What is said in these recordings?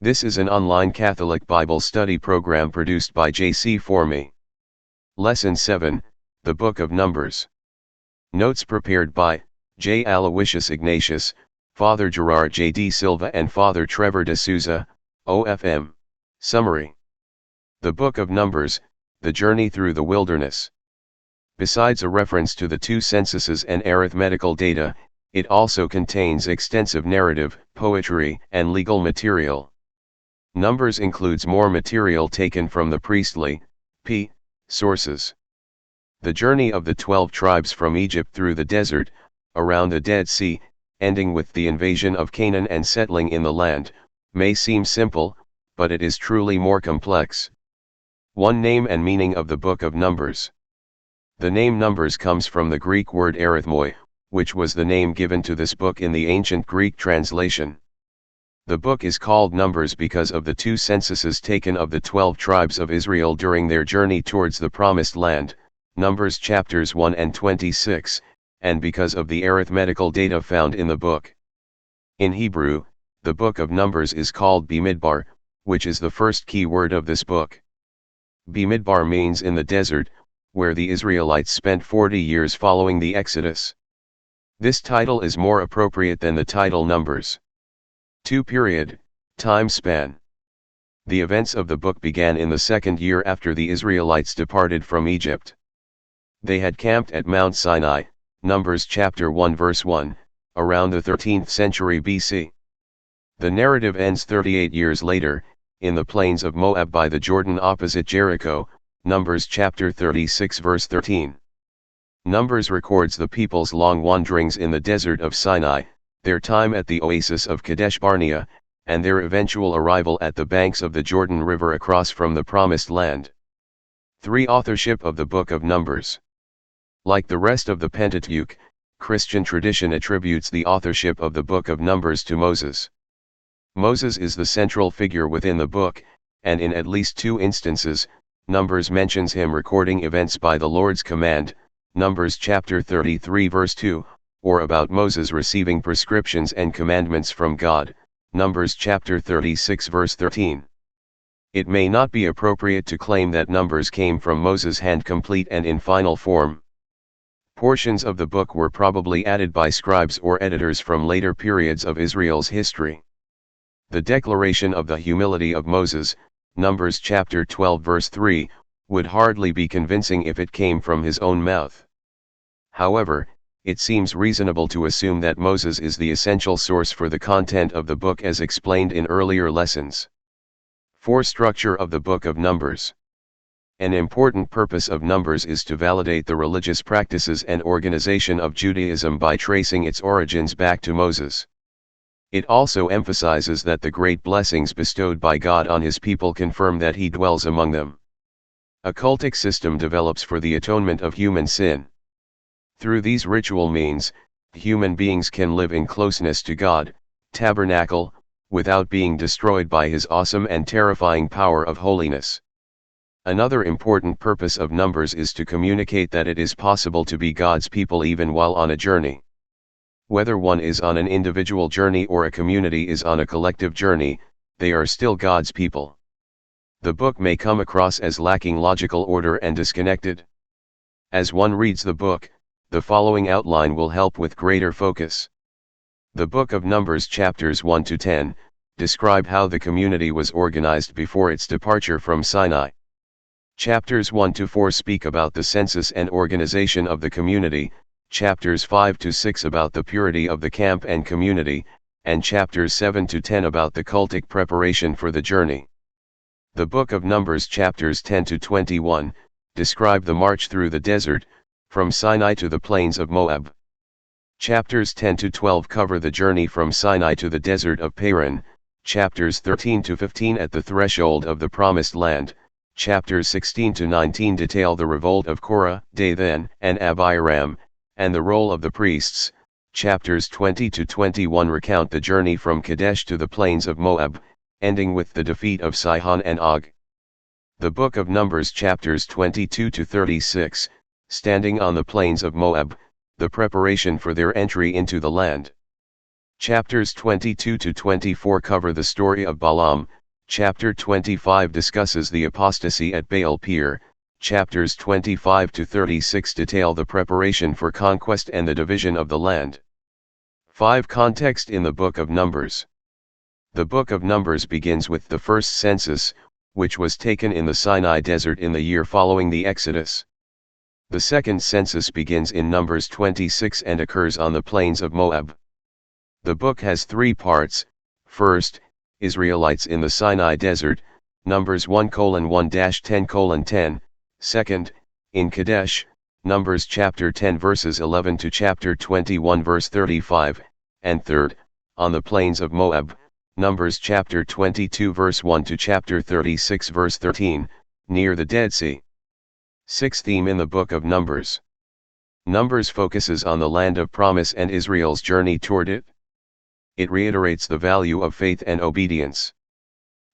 This is an online Catholic Bible study program produced by J.C. For Me. Lesson 7, The Book of Numbers. Notes prepared by J. Aloysius Ignatius, Father Gerard J. D. Silva and Father Trevor de Souza, OFM. Summary. The Book of Numbers, The Journey Through the Wilderness. Besides a reference to the two censuses and arithmetical data, it also contains extensive narrative, poetry, and legal material. Numbers includes more material taken from the priestly, sources. The journey of the 12 tribes from Egypt through the desert, around the Dead Sea, ending with the invasion of Canaan and settling in the land, may seem simple, but it is truly more complex. One name and meaning of the Book of Numbers. The name Numbers comes from the Greek word arithmoi, which was the name given to this book in the ancient Greek translation. The book is called Numbers because of the two censuses taken of the 12 tribes of Israel during their journey towards the Promised Land, Numbers chapters 1 and 26, and because of the arithmetical data found in the book. In Hebrew, the Book of Numbers is called Bimidbar, which is the first key word of this book. Bimidbar means in the desert, where the Israelites spent 40 years following the Exodus. This title is more appropriate than the title Numbers. 2. Time span. The events of the book began in the second year after the Israelites departed from Egypt. They had camped at Mount Sinai, Numbers chapter 1 verse 1, around the 13th century BC. The narrative ends 38 years later, in the plains of Moab by the Jordan opposite Jericho, Numbers chapter 36 verse 13. Numbers records the people's long wanderings in the desert of Sinai, their time at the oasis of Kadesh Barnea, and their eventual arrival at the banks of the Jordan River across from the Promised Land. 3. Authorship of the Book of Numbers. Like the rest of the Pentateuch, Christian tradition attributes the authorship of the Book of Numbers to Moses. Moses is the central figure within the book, and in at least 2 instances, Numbers mentions him recording events by the Lord's command, Numbers chapter 33 verse 2, or about Moses receiving prescriptions and commandments from God, Numbers chapter 36 verse 13. It may not be appropriate to claim that Numbers came from Moses' hand complete and in final form. Portions of the book were probably added by scribes or editors from later periods of Israel's history. The declaration of the humility of Moses, Numbers chapter 12 verse 3, would hardly be convincing if it came from his own mouth. However, it seems reasonable to assume that Moses is the essential source for the content of the book as explained in earlier lessons. 4. Structure of the Book of Numbers. An important purpose of Numbers is to validate the religious practices and organization of Judaism by tracing its origins back to Moses. It also emphasizes that the great blessings bestowed by God on his people confirm that he dwells among them. A cultic system develops for the atonement of human sin. Through these ritual means, human beings can live in closeness to God, tabernacle, without being destroyed by his awesome and terrifying power of holiness. Another important purpose of Numbers is to communicate that it is possible to be God's people even while on a journey. Whether one is on an individual journey or a community is on a collective journey, they are still God's people. The book may come across as lacking logical order and disconnected. As one reads the book, the following outline will help with greater focus. The Book of Numbers chapters 1 to 10, describe how the community was organized before its departure from Sinai. Chapters 1 to 4 speak about the census and organization of the community, chapters 5 to 6 about the purity of the camp and community, and chapters 7 to 10 about the cultic preparation for the journey. The Book of Numbers chapters 10 to 21, describe the march through the desert, from Sinai to the plains of Moab. Chapters 10 to 12 cover the journey from Sinai to the desert of Paran, chapters 13 to 15 at the threshold of the Promised Land, chapters 16 to 19 detail the revolt of Korah, Dathan, and Abiram, and the role of the priests, chapters 20 to 21 recount the journey from Kadesh to the plains of Moab, ending with the defeat of Sihon and Og. The Book of Numbers chapters 22 to 36, standing on the plains of Moab, the preparation for their entry into the land. Chapters 22 to 24 cover the story of Balaam, chapter 25 discusses the apostasy at Baal Peor, chapters 25 to 36 detail the preparation for conquest and the division of the land. 5. Context in the Book of Numbers. The Book of Numbers begins with the first census, which was taken in the Sinai desert in the year following the Exodus. The second census begins in Numbers 26 and occurs on the plains of Moab. The book has 3 parts. First, Israelites in the Sinai desert, Numbers 1:1-10:10. Second, in Kadesh, Numbers chapter 10 verses 11 to chapter 21 verse 35, and third, on the plains of Moab, Numbers chapter 22 verse 1 to chapter 36 verse 13, near the Dead Sea. 6th theme in the Book of Numbers. Numbers focuses on the land of promise and Israel's journey toward it. It reiterates the value of faith and obedience.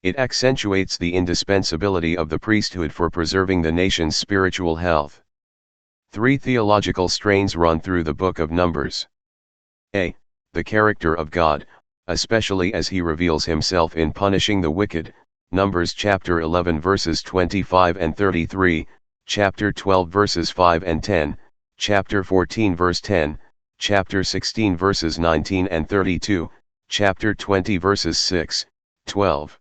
It accentuates the indispensability of the priesthood for preserving the nation's spiritual health. 3 theological strains run through the Book of Numbers. A. The character of God, especially as he reveals himself in punishing the wicked, Numbers chapter 11 verses 25 and 33, chapter 12 verses 5 and 10, chapter 14 verse 10, chapter 16 verses 19 and 32, chapter 20 verses 6, 12.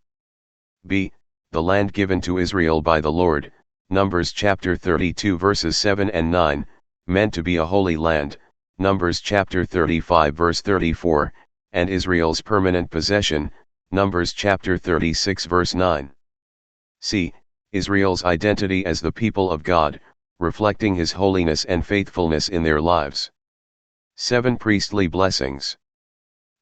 B. The land given to Israel by the Lord, Numbers chapter 32 verses 7 and 9, meant to be a holy land, Numbers chapter 35 verse 34, and Israel's permanent possession, Numbers chapter 36 verse 9. C. Israel's identity as the people of God, reflecting his holiness and faithfulness in their lives. 7 Priestly blessings.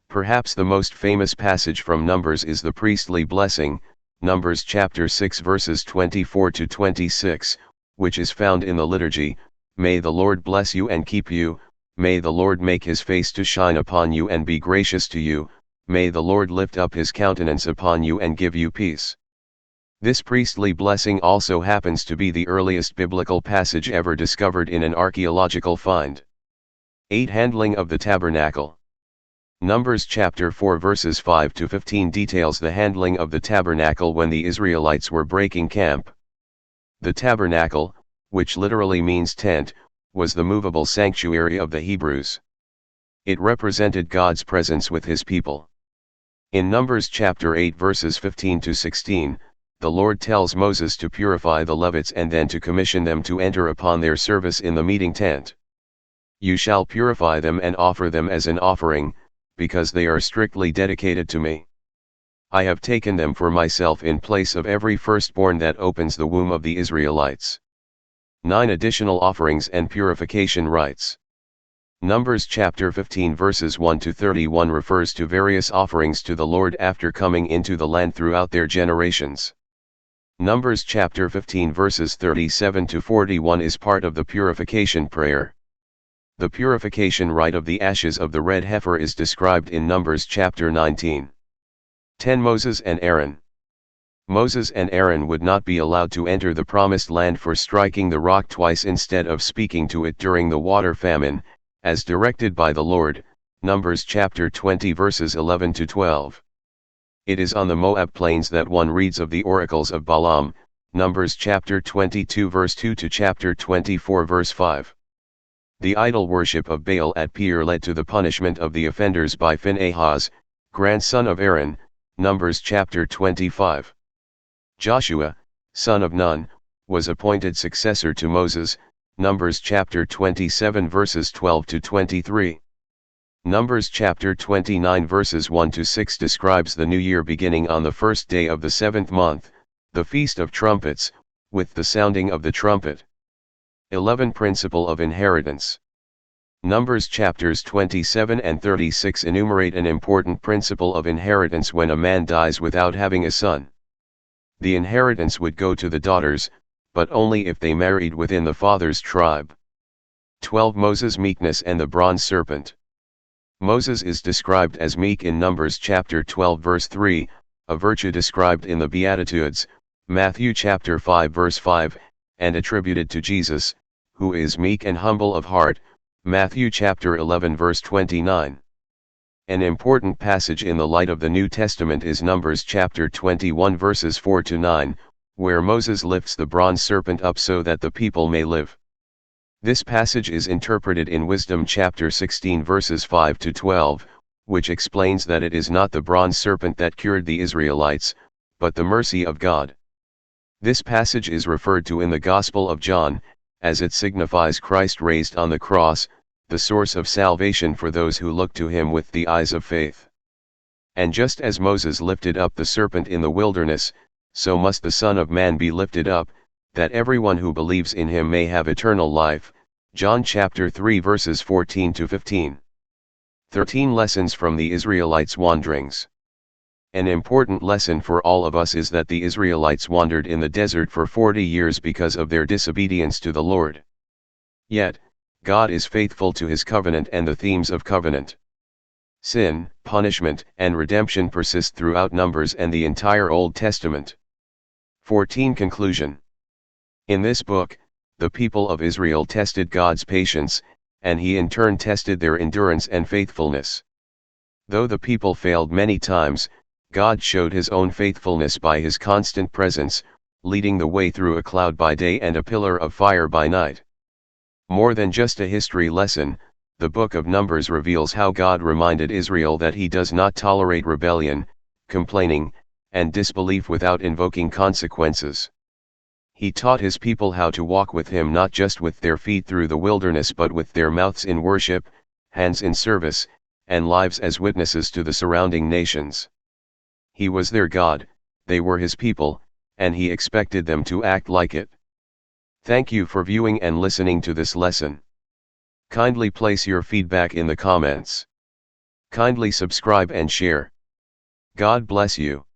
Perhaps the most famous passage from Numbers is the priestly blessing, Numbers chapter 6 verses 24 to 26, which is found in the liturgy, "May the Lord bless you and keep you, may the Lord make his face to shine upon you and be gracious to you, may the Lord lift up his countenance upon you and give you peace." This priestly blessing also happens to be the earliest biblical passage ever discovered in an archaeological find. 8 Handling of the tabernacle. Numbers chapter 4 verses 5 to 15 details the handling of the tabernacle when the Israelites were breaking camp. The tabernacle, which literally means tent, was the movable sanctuary of the Hebrews. It represented God's presence with his people. In Numbers chapter 8 verses 15 to 16, the Lord tells Moses to purify the Levites and then to commission them to enter upon their service in the meeting tent. "You shall purify them and offer them as an offering, because they are strictly dedicated to me. I have taken them for myself in place of every firstborn that opens the womb of the Israelites." 9 Additional offerings and purification rites. Numbers chapter 15 verses 1 to 31 refers to various offerings to the Lord after coming into the land throughout their generations. Numbers chapter 15 verses 37 to 41 is part of the purification prayer. The purification rite of the ashes of the red heifer is described in Numbers chapter 19. 10 Moses and Aaron. Moses and Aaron would not be allowed to enter the promised land for striking the rock twice instead of speaking to it during the water famine, as directed by the Lord, Numbers chapter 20 verses 11 to 12. It is on the Moab plains that one reads of the oracles of Balaam, Numbers chapter 22 verse 2 to chapter 24 verse 5. The idol worship of Baal at Peor led to the punishment of the offenders by Phinehas, grandson of Aaron, Numbers chapter 25. Joshua, son of Nun, was appointed successor to Moses, Numbers chapter 27 verses 12 to 23. Numbers chapter 29 verses 1 to 6 describes the new year beginning on the first day of the 7th month, the Feast of Trumpets, with the sounding of the trumpet. 11 Principle of inheritance. Numbers chapters 27 and 36 enumerate an important principle of inheritance when a man dies without having a son. The inheritance would go to the daughters, but only if they married within the father's tribe. 12 Moses' meekness and the bronze serpent. Moses is described as meek in Numbers chapter 12 verse 3, a virtue described in the Beatitudes, Matthew chapter 5 verse 5, and attributed to Jesus, who is meek and humble of heart, Matthew chapter 11 verse 29. An important passage in the light of the New Testament is Numbers chapter 21 verses 4 to 9, where Moses lifts the bronze serpent up so that the people may live. This passage is interpreted in Wisdom chapter 16 verses 5 to 12, which explains that it is not the bronze serpent that cured the Israelites, but the mercy of God. This passage is referred to in the Gospel of John, as it signifies Christ raised on the cross, the source of salvation for those who look to him with the eyes of faith. And just as Moses lifted up the serpent in the wilderness, so must the Son of Man be lifted up, that everyone who believes in him may have eternal life. John chapter 3 verses 14 to 15. 13 Lessons from the Israelites' wanderings. An important lesson for all of us is that the Israelites wandered in the desert for 40 years because of their disobedience to the Lord. Yet, God is faithful to his covenant, and the themes of covenant, sin, punishment, and redemption persist throughout Numbers and the entire Old Testament. 14 Conclusion. In this book, the people of Israel tested God's patience, and he in turn tested their endurance and faithfulness. Though the people failed many times, God showed his own faithfulness by his constant presence, leading the way through a cloud by day and a pillar of fire by night. More than just a history lesson, the book of Numbers reveals how God reminded Israel that he does not tolerate rebellion, complaining, and disbelief without invoking consequences. He taught his people how to walk with him not just with their feet through the wilderness but with their mouths in worship, hands in service, and lives as witnesses to the surrounding nations. He was their God, they were his people, and he expected them to act like it. Thank you for viewing and listening to this lesson. Kindly place your feedback in the comments. Kindly subscribe and share. God bless you.